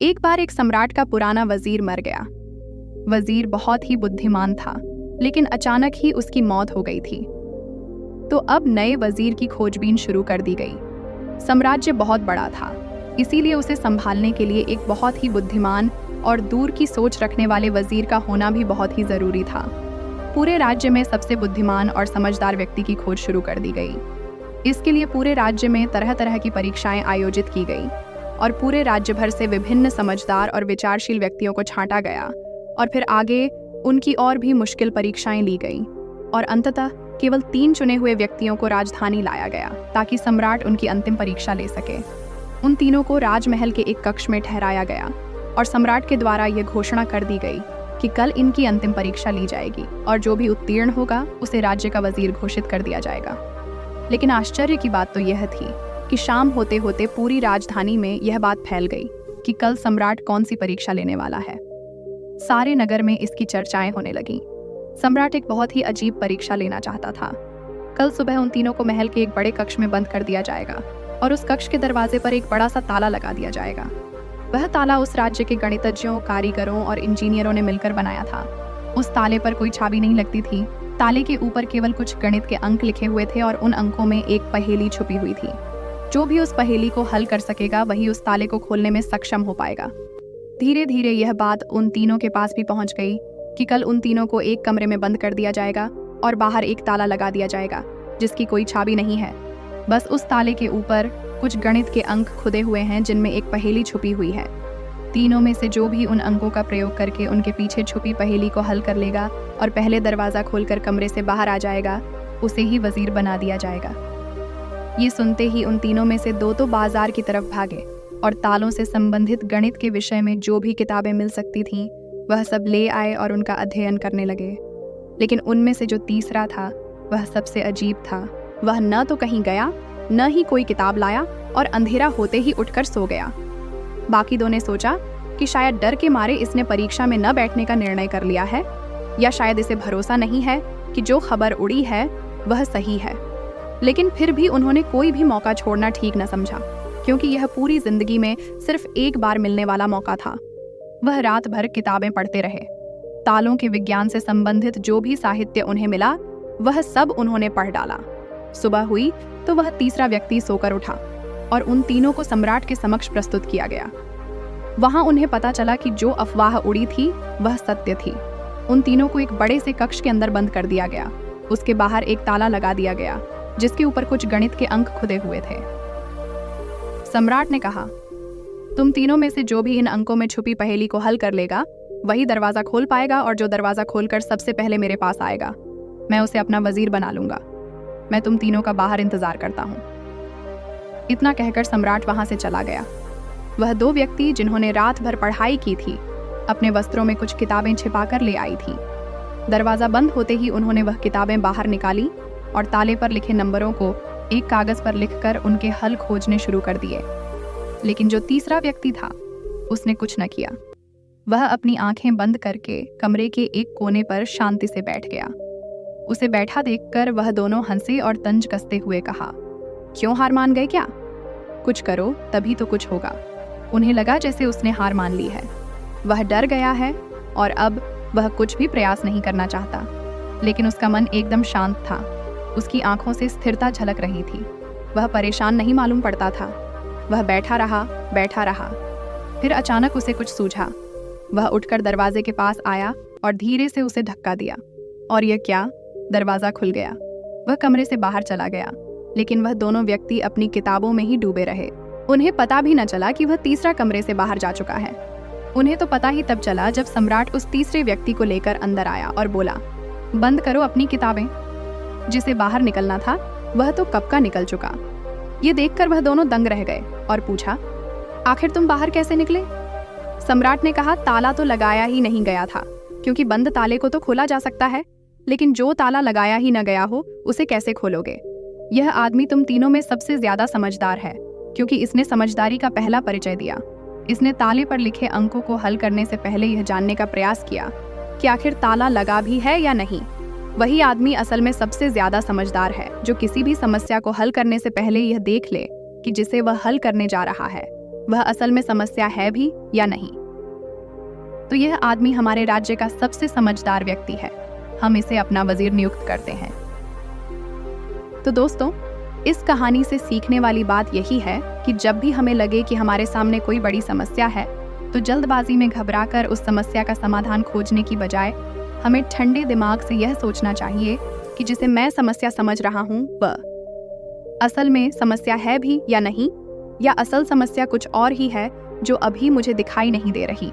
एक बार एक सम्राट का पुराना वजीर मर गया। वजीर बहुत ही बुद्धिमान था, लेकिन अचानक ही उसकी मौत हो गई थी। तो अब नए वजीर की खोजबीन शुरू कर दी गई। साम्राज्य बहुत बड़ा था, इसीलिए उसे संभालने के लिए एक बहुत ही बुद्धिमान और दूर की सोच रखने वाले वजीर का होना भी बहुत ही जरूरी था। पूरे राज्य में सबसे बुद्धिमान और समझदार व्यक्ति की खोज शुरू कर दी गई। इसके लिए पूरे राज्य में तरह तरह की परीक्षाएं आयोजित की गई और पूरे राज्य भर से विभिन्न समझदार और विचारशील व्यक्तियों को छांटा गया और फिर आगे उनकी और भी मुश्किल परीक्षाएं ली गई और अंततः केवल 3 चुने हुए व्यक्तियों को राजधानी लाया गया ताकि सम्राट उनकी अंतिम परीक्षा ले सके। उन तीनों को राजमहल के एक कक्ष में ठहराया गया और सम्राट के द्वारा यह घोषणा कर दी गई कि कल इनकी अंतिम परीक्षा ली जाएगी और जो भी उत्तीर्ण होगा उसे राज्य का वजीर घोषित कर दिया जाएगा। लेकिन आश्चर्य की बात तो यह थी कि शाम होते होते पूरी राजधानी में यह बात फैल गई कि कल सम्राट कौन सी परीक्षा लेने वाला है। सारे नगर में इसकी चर्चाएं होने लगीं। सम्राट एक बहुत ही अजीब परीक्षा लेना चाहता था। कल सुबह उन तीनों को महल के एक बड़े कक्ष में बंद कर दिया जाएगा और उस कक्ष के दरवाजे पर एक बड़ा सा ताला लगा दिया जाएगा। वह ताला उस राज्य के गणितज्ञों, कारीगरों और इंजीनियरों ने मिलकर बनाया था। उस ताले पर कोई चाबी नहीं लगती थी। ताले के ऊपर केवल कुछ गणित के अंक लिखे हुए थे और उन अंकों में एक पहेली छुपी हुई थी। जो भी उस पहेली को हल कर सकेगा वही उस ताले को खोलने में सक्षम हो पाएगा। धीरे धीरे यह बात उन तीनों के पास भी पहुंच गई कि कल उन तीनों को एक कमरे में बंद कर दिया जाएगा और बाहर एक ताला लगा दिया जाएगा जिसकी कोई चाबी नहीं है। बस उस ताले के ऊपर कुछ गणित के अंक खुदे हुए हैं जिनमें एक पहेली छुपी हुई है। तीनों में से जो भी उन अंकों का प्रयोग करके उनके पीछे छुपी पहेली को हल कर लेगा और पहले दरवाजा खोलकर कमरे से बाहर आ जाएगा, उसे ही वजीर बना दिया जाएगा। ये सुनते ही उन तीनों में से 2 तो बाजार की तरफ भागे और तालों से संबंधित गणित के विषय में जो भी किताबें मिल सकती थीं वह सब ले आए और उनका अध्ययन करने लगे। लेकिन उनमें से जो तीसरा था वह सबसे अजीब था। वह न तो कहीं गया, न ही कोई किताब लाया और अंधेरा होते ही उठकर सो गया। बाकी 2 ने सोचा कि शायद डर के मारे इसने परीक्षा में न बैठने का निर्णय कर लिया है, या शायद इसे भरोसा नहीं है कि जो खबर उड़ी है वह सही है। लेकिन फिर भी उन्होंने कोई भी मौका छोड़ना ठीक न समझा, क्योंकि यह पूरी जिंदगी में सिर्फ एक बार मिलने वाला मौका था। वह रात भर किताबें पढ़ते रहे। तालों के विज्ञान से संबंधित जो भी साहित्य उन्हें मिला वह सब उन्होंने पढ़ डाला। सुबह हुई तो वह तीसरा व्यक्ति सोकर उठा और उन तीनों को सम्राट के समक्ष प्रस्तुत किया गया। वहां उन्हें पता चला कि जो अफवाह उड़ी थी वह सत्य थी। उन तीनों को एक बड़े से कक्ष के अंदर बंद कर दिया गया। उसके बाहर एक ताला लगा दिया गया जिसके ऊपर कुछ गणित के अंक खुदे हुए थे। सम्राट ने कहा, तुम तीनों में से जो भी इन अंकों में छुपी पहेली को हल कर लेगा वही दरवाजा खोल पाएगा, और जो दरवाजा खोलकर सबसे पहले मेरे पास आएगा मैं उसे अपना वजीर बना लूंगा। मैं तुम तीनों का बाहर इंतजार करता हूं। इतना कहकर सम्राट वहां से चला गया। वह 2 व्यक्ति जिन्होंने रात भर पढ़ाई की थी अपने वस्त्रों में कुछ किताबें छिपाकर ले आई थी। दरवाजा बंद होते ही उन्होंने वह किताबें बाहर निकाली और ताले पर लिखे नंबरों को एक कागज पर लिखकर उनके हल खोजने शुरू कर दिए। लेकिन जो तीसरा व्यक्ति था उसने कुछ न किया। वह अपनी आंखें बंद करके कमरे के एक कोने पर शांति से बैठ गया। उसे बैठा देखकर वह दोनों हंसे और तंज कसते हुए कहा, क्यों हार मान गए क्या? कुछ करो तभी तो कुछ होगा। उन्हें लगा जैसे उसने हार मान ली है। वह डर गया है और अब वह कुछ भी प्रयास नहीं करना चाहता। लेकिन उसका मन एकदम शांत था। उसकी आंखों से स्थिरता झलक रही थी। वह परेशान नहीं मालूम पड़ता था। वह बैठा रहा। फिर अचानक उसे कुछ सूझा। वह उठकर दरवाजे के पास आया और धीरे से उसे धक्का दिया, और यह क्या, दरवाजा खुल गया। वह कमरे से बाहर चला गया, लेकिन वह दोनों व्यक्ति अपनी किताबों में ही डूबे रहे। उन्हें पता भी न चला कि वह तीसरा कमरे से बाहर जा चुका है। उन्हें तो पता ही तब चला जब सम्राट उस तीसरे व्यक्ति को लेकर अंदर आया और बोला, बंद करो अपनी किताबें। जिसे बाहर निकलना था वह तो कब का निकल चुका। ये देखकर वह दोनों दंग रह गए और पूछा, आखिर तुम बाहर कैसे निकले? सम्राट ने कहा, ताला तो लगाया ही नहीं गया था, क्योंकि बंद ताले को तो खोला जा सकता है, लेकिन जो ताला लगाया ही न गया हो उसे कैसे खोलोगे? यह आदमी तुम तीनों में सबसे ज्यादा समझदार है, क्योंकि इसने समझदारी का पहला परिचय दिया। इसने ताले पर लिखे अंकों को हल करने से पहले यह जानने का प्रयास किया कि आखिर ताला लगा भी है या नहीं। वही आदमी असल में सबसे ज्यादा समझदार है, जो किसी भी समस्या को हल करने से पहले यह देख ले कि जिसे वह हल करने जा रहा है वह असल में समस्या है भी या नहीं। तो यह आदमी हमारे राज्य का सबसे समझदार व्यक्ति है। हम इसे अपना वजीर नियुक्त करते हैं। तो दोस्तों, इस कहानी से सीखने वाली बात यही है कि जब भी हमें लगे कि हमारे सामने कोई बड़ी समस्या है, तो जल्दबाजी में घबराकर उस समस्या का समाधान खोजने की बजाय हमें ठंडे दिमाग से यह सोचना चाहिए कि जिसे मैं समस्या समझ रहा हूँ वह असल में समस्या है भी या नहीं, या असल समस्या कुछ और ही है जो अभी मुझे दिखाई नहीं दे रही।